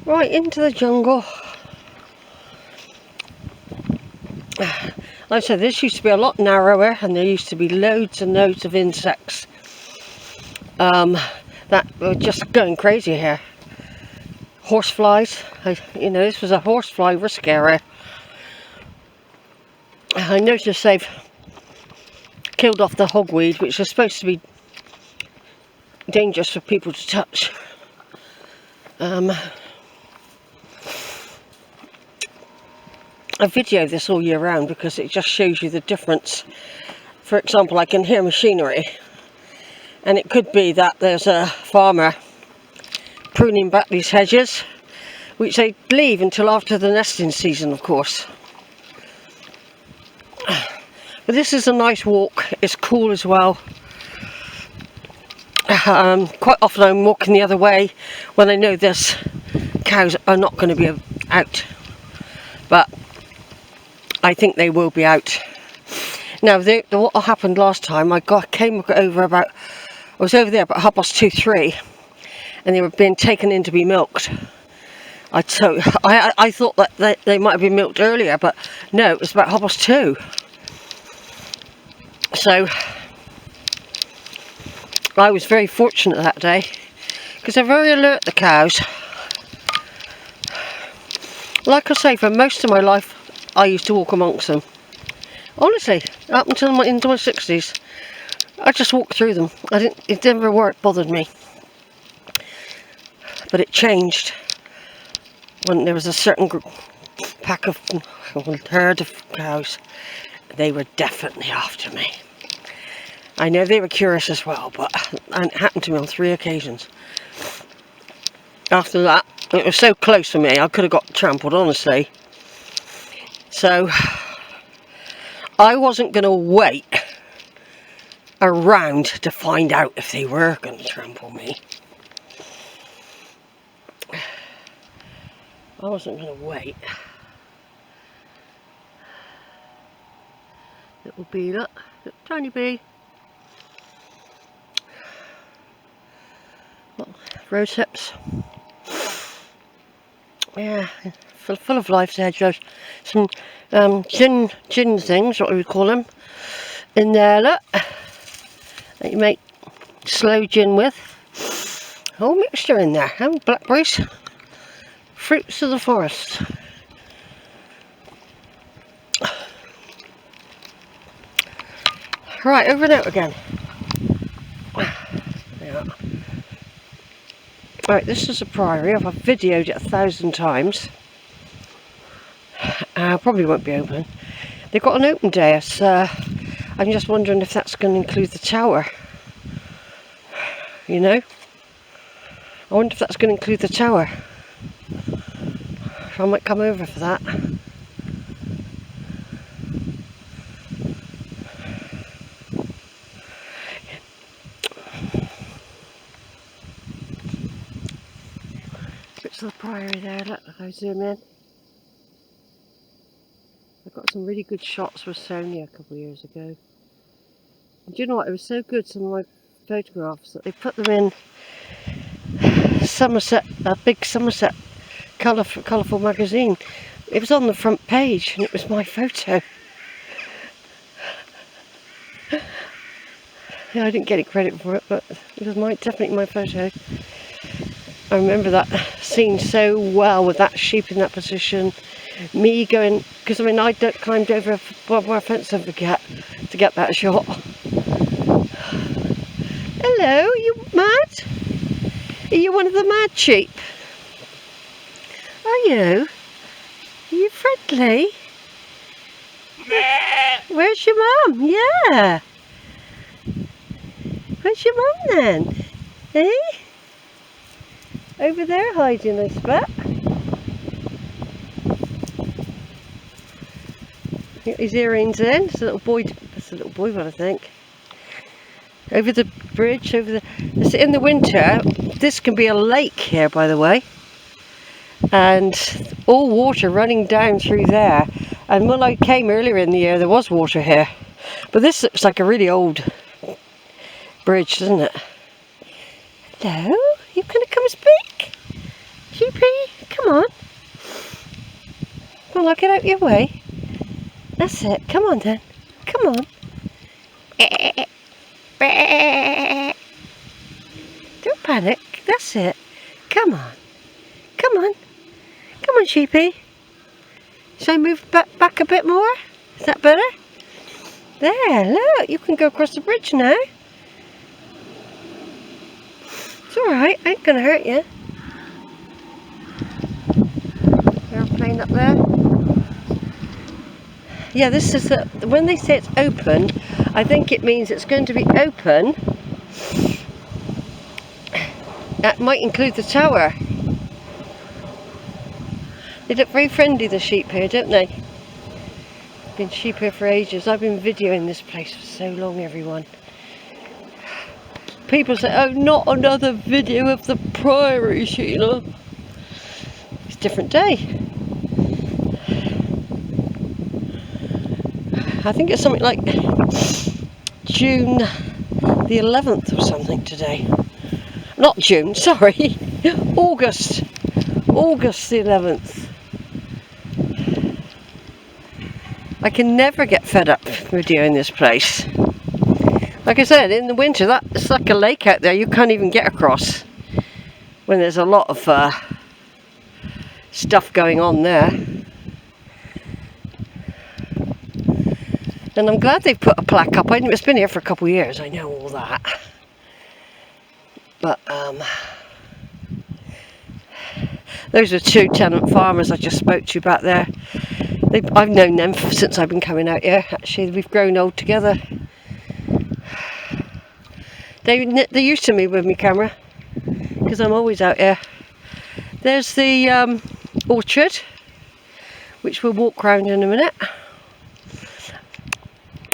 Right into the jungle. Like I said, this used to be a lot narrower, and there used to be loads and loads of insects that were just going crazy here. Horseflies. You know, this was a horsefly risk area. I noticed they've killed off the hogweed, which is supposed to be dangerous for people to touch. I video this all year round because it just shows you the difference. For example, I can hear machinery, and it could be that there's a farmer pruning back these hedges, which they leave until after the nesting season, of course. But this is a nice walk. It's cool as well. Quite often I'm walking the other way when I know there's cows are not going to be out, but I think they will be out. Now, what happened last time, I came over about, I was over there about 2:30, and they were being taken in to be milked. I thought that they might have been milked earlier, but no, it was about 2:30. So I was very fortunate that day, because they're very alert, the cows. Like I say, for most of my life I used to walk amongst them. Honestly, up until into my 60s, I just walked through them. It never bothered me. But it changed when there was a certain herd of cows. They were definitely after me. I know they were curious as well, but it happened to me on 3 occasions. After that, it was so close for me, I could have got trampled, honestly. So I wasn't going to wait around to find out if they were going to trample me. I wasn't going to wait. Little bee, look, tiny bee. Rose hips. Yeah, full of life there, Josh. Some gin things, what we would call them, in there, look, that you make sloe gin with. Whole mixture in there, and blackberries, fruits of the forest. Right, over and out again. Yeah. Right, this is a priory. I've videoed it 1,000 times. Probably won't be open. They've got an open day. I'm just wondering if that's going to include the tower. You know? I wonder if that's going to include the tower. I might come over for that. Bits of the priory there, look, I zoom in. I got some really good shots with Sonia a couple of years ago. And do you know what, it was so good, some of my photographs, that they put them in Somerset, a big Somerset colourful magazine. It was on the front page and it was my photo. Yeah, I didn't get any credit for it, but it was definitely my photo. I remember that scene so well, with that sheep in that position. Me going, because I mean I climbed over a barbed wire fence over Becket to get that shot. Hello, are you mad? Are you one of the mad sheep? Are you? Are you friendly? Where's your mum? Yeah. Where's your mum then? Eh? Over there hiding, I expect. Got his earrings in. It's a little boy. That's a little boy one, I think. Over the bridge, it's in the winter. This can be a lake here, by the way, and all water running down through there. And when I came earlier in the year, there was water here, but this looks like a really old bridge, doesn't it? Hello, you gonna come speak? Sheepy, Come on. Come on, I'll get out your way. That's it. Come on then. Come on. Don't panic. That's it. Come on. Come on. Come on, sheepy. Shall I move back a bit more? Is that better? There, look. You can go across the bridge now. It's alright. Ain't going to hurt you. Airplane up there. Yeah, this is when they say it's open, I think it means it's going to be open. That might include the tower. They look very friendly, the sheep here, don't they? Been sheep here for ages. I've been videoing this place for so long, everyone. People say, oh, not another video of the Priory, Sheila. It's a different day. I think it's something like June the 11th or something today. Not June, sorry. August the 11th. I can never get fed up videoing this place. Like I said, in the winter, it's like a lake out there. You can't even get across when there's a lot of stuff going on there. And I'm glad they've put a plaque up. It's been here for a couple of years, I know all that. But those are two tenant farmers I just spoke to you about there. I've known them since I've been coming out here. Actually, we've grown old together. They used to me with my camera because I'm always out here. There's the orchard, which we'll walk round in a minute.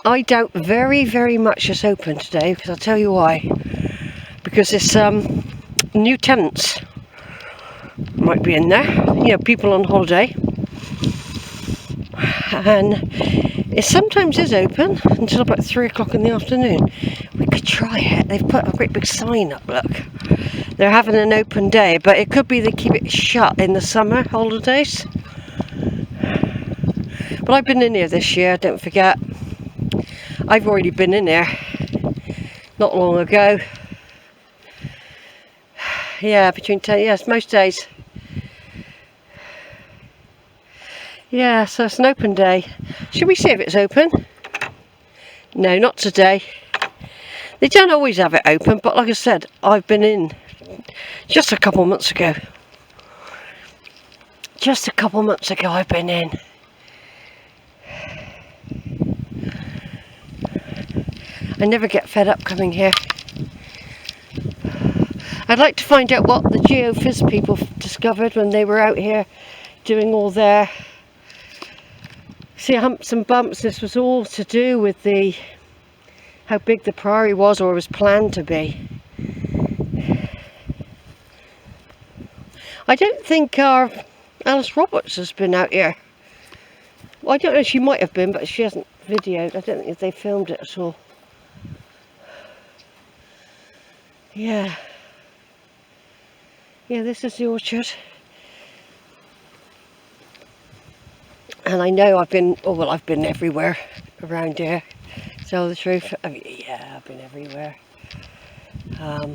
I doubt very, very much it's open today, because I'll tell you why. Because it's new tenants might be in there, you know, people on holiday. And it sometimes is open until about 3 o'clock in the afternoon. We could try it. They've put a great big sign up, look. They're having an open day, but it could be they keep it shut in the summer holidays. But I've been in here this year, don't forget. I've already been in there not long ago. Yeah, between 10, yes, most days. Yeah, so it's an open day. Should we see if it's open? No, not today. They don't always have it open, but like I said, I've been in just a couple months ago. Just a couple months ago I've been in. I never get fed up coming here. I'd like to find out what the geophys people discovered when they were out here doing all their humps and bumps. This was all to do with how big the Priory was, or was planned to be. I don't think our Alice Roberts has been out here. Well, I don't know, she might have been, but she hasn't videoed. I don't think if they filmed it at all. Yeah. Yeah, this is the orchard. And I know I've been everywhere around here, to tell the truth. I mean, yeah, I've been everywhere. I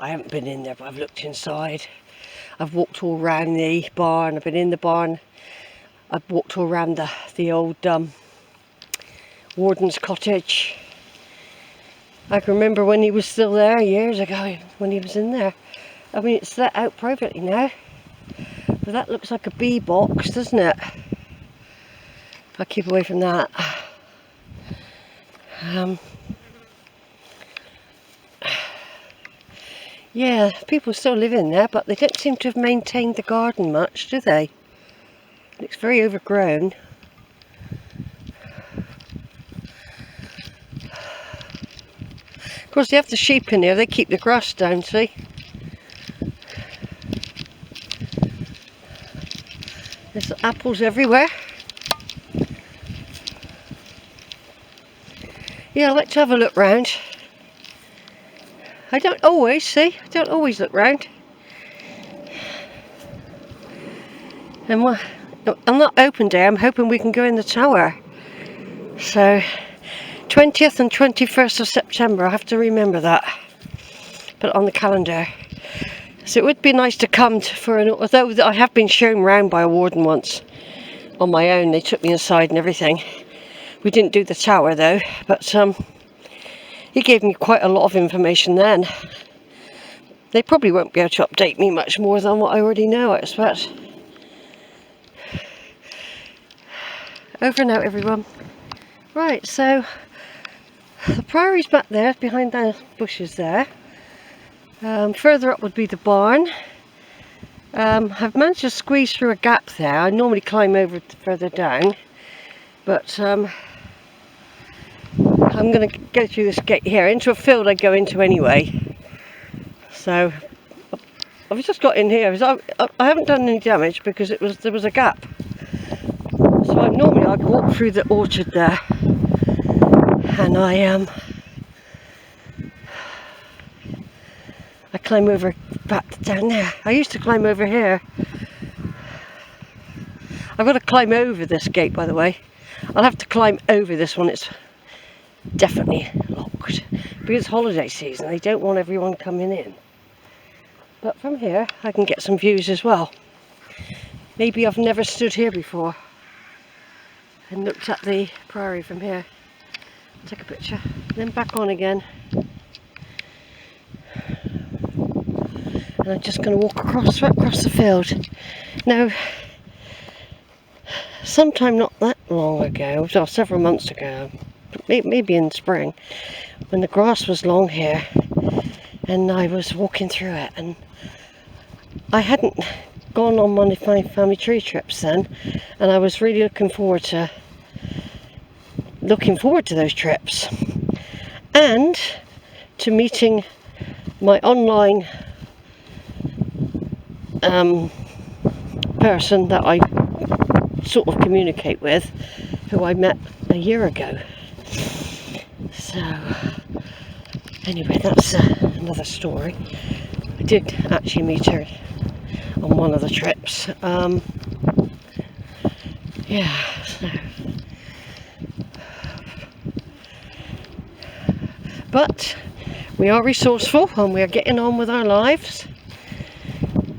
haven't been in there, but I've looked inside. I've walked all around the barn. I've been in the barn. I've walked all around the old warden's cottage. I can remember when he was still there years ago, when he was in there. I mean, it's let out privately now. But that looks like a bee box, doesn't it? I'll keep away from that. Yeah, people still live in there, but they don't seem to have maintained the garden much, do they? It looks very overgrown. Of course, they have the sheep in here, they keep the grass down, see? There's apples everywhere. Yeah, I like to have a look round. I don't always look round. And on that open day, I'm hoping we can go in the tower. So 20th and 21st of September, I have to remember that. Put it on the calendar. So it would be nice to come although I have been shown round by a warden once on my own. They took me inside and everything. We didn't do the tower though, but he gave me quite a lot of information then. They probably won't be able to update me much more than what I already know, I expect. Over and out, everyone. Right, so the Priory's back there, behind the bushes there. Further up would be the barn. I've managed to squeeze through a gap there. I normally climb over further down, but I'm going to go through this gate here into a field I go into anyway. So I've just got in here. I haven't done any damage because there was a gap. So I'd walk through the orchard there, and I climb over back down there. I used to climb over here. I've got to climb over this gate, by the way. I'll have to climb over this one. It's definitely locked because it's holiday season. They don't want everyone coming in. But from here I can get some views as well. Maybe I've never stood here before and looked at the Priory from here. Take a picture, then back on again. And I'm just going to walk right across the field. Now, sometime not that long ago, well, several months ago, maybe in spring, when the grass was long here, and I was walking through it, and I hadn't gone on one of my family tree trips then, and I was really looking forward to those trips, and to meeting my online person that I sort of communicate with, who I met a year ago. So anyway, that's another story. I did actually meet her on one of the trips. Yeah, so. But we are resourceful and we are getting on with our lives,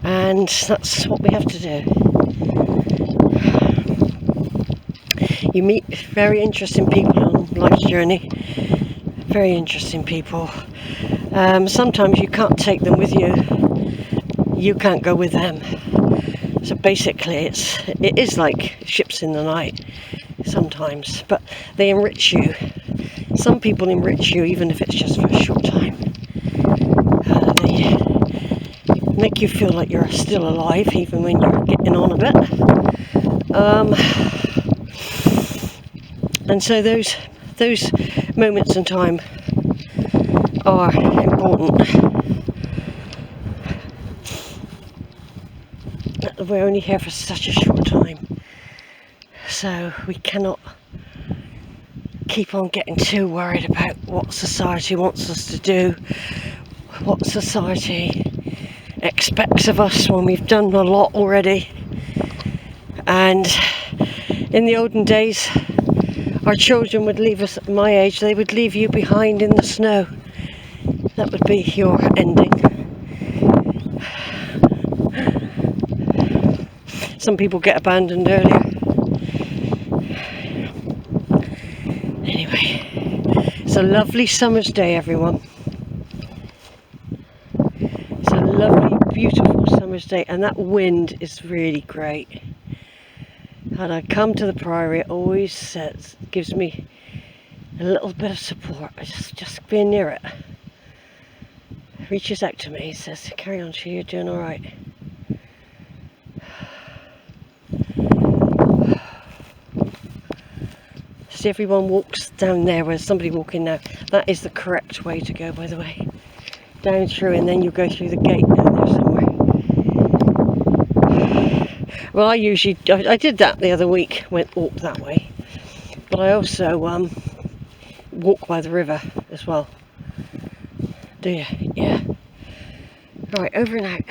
and that's what we have to do. You meet very interesting people on life's journey, very interesting people. Sometimes you can't take them with you, you can't go with them. So basically it is like ships in the night sometimes, but they enrich you. Some people enrich you even if it's just for a short time. They make you feel like you're still alive even when you're getting on a bit. And so those moments in time are important. We're only here for such a short time, so we cannot keep on getting too worried about what society wants us to do, what society expects of us when we've done a lot already. And in the olden days, our children would leave us, at my age, they would leave you behind in the snow. That would be your ending. Some people get abandoned earlier. Anyway, it's a lovely summer's day, everyone. It's a lovely, beautiful summer's day, and that wind is really great. And I come to the Priory, it always gives me a little bit of support. Just being near it. Reaches out to me, says, "Carry on, Sheila, you're doing all right." See, everyone walks down there. Where's somebody walking now? That is the correct way to go, by the way. Down through, and then you go through the gate down there somewhere. Well, I did that the other week, walk that way. But I also walk by the river as well. Do you? Yeah. Right, over and out.